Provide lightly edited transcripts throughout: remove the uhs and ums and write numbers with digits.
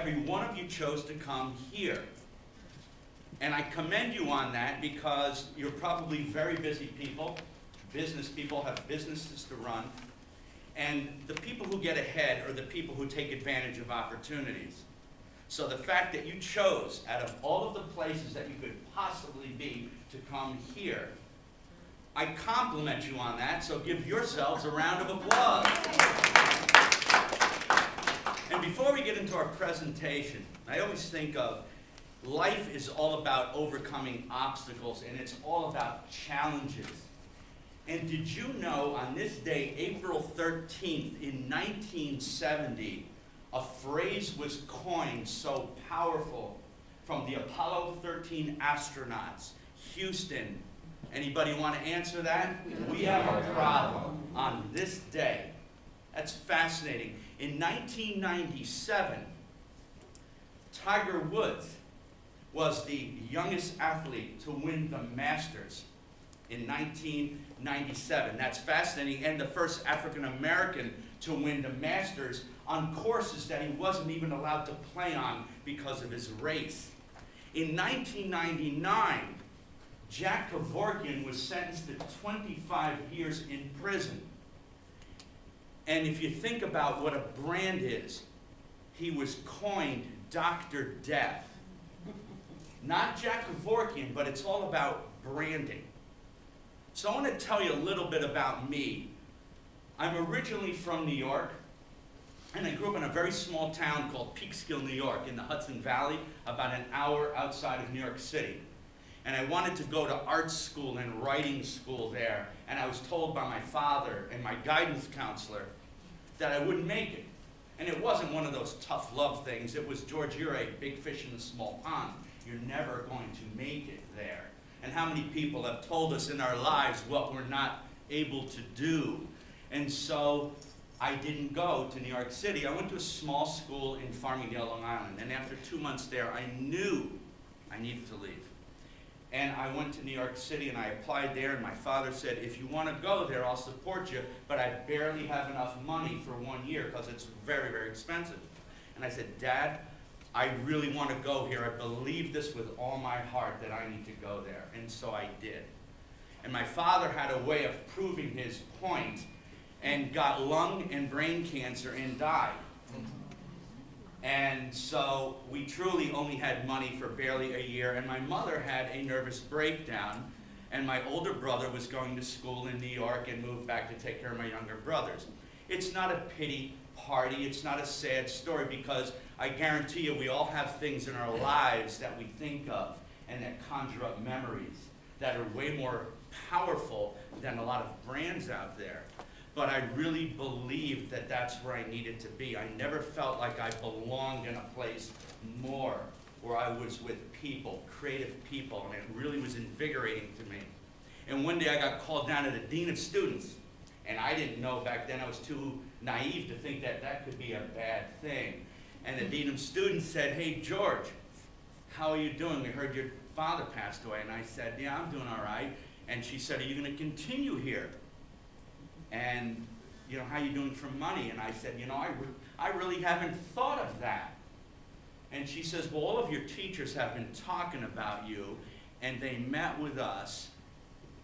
every one of you chose to come here. And I commend you on that because you're probably very busy people. Business people have businesses to run. And the people who get ahead are the people who take advantage of opportunities. So the fact that you chose, out of all of the places that you could possibly be, to come here, I compliment you on that, so give yourselves a round of applause. And before we get into our presentation, I always think of life is all about overcoming obstacles, and it's all about challenges. And did you know on this day, April 13th, in 1970, a phrase was coined so powerful from the Apollo 13 astronauts, Houston. Anybody want to answer that? We have a problem on this day. That's fascinating. In 1997, Tiger Woods was the youngest athlete to win the Masters in 1997. That's fascinating. And the first African American to win the Masters on courses that he wasn't even allowed to play on because of his race. In 1999, Jack Kevorkian was sentenced to 25 years in prison. And if you think about what a brand is, he was coined Dr. Death. Not Jack Kevorkian, but it's all about branding. So I want to tell you a little bit about me. I'm originally from New York, and I grew up in a very small town called Peekskill, New York, in the Hudson Valley, about an hour outside of New York City. And I wanted to go to art school and writing school there, and I was told by my father and my guidance counselor that I wouldn't make it. And it wasn't one of those tough love things. It was, George, you're a big fish in a small pond. You're never going to make it there. And how many people have told us in our lives what we're not able to do? And so I didn't go to New York City. I went to a small school in Farmingdale, Long Island. And after 2 months there, I knew I needed to leave. And I went to New York City and I applied there, and my father said, if you want to go there, I'll support you, but I barely have enough money for 1 year because it's very, very expensive. And I said, Dad, I really want to go here. I believe this with all my heart that I need to go there. And so I did. And my father had a way of proving his point and got lung and brain cancer and died. And so we truly only had money for barely a year, and my mother had a nervous breakdown, and my older brother was going to school in New York and moved back to take care of my younger brothers. It's not a pity party, it's not a sad story, because I guarantee you we all have things in our lives that we think of and that conjure up memories that are way more powerful than a lot of brands out there. But I really believed that that's where I needed to be. I never felt like I belonged in a place more where I was with people, creative people, and it really was invigorating to me. And one day I got called down to the dean of students, and I didn't know back then, I was too naive to think that that could be a bad thing. And the dean of students said, hey, George, how are you doing? We heard your father passed away. And I said, yeah, I'm doing all right. And she said, are you going to continue here? And, you know, how are you doing for money? And I said, you know, I really haven't thought of that. And she says, well, all of your teachers have been talking about you, and they met with us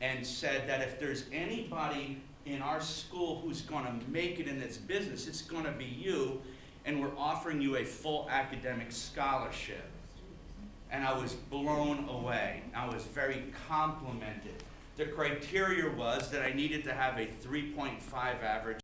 and said that if there's anybody in our school who's going to make it in this business, it's going to be you, and we're offering you a full academic scholarship. And I was blown away. I was very complimented. The criteria was that I needed to have a 3.5 average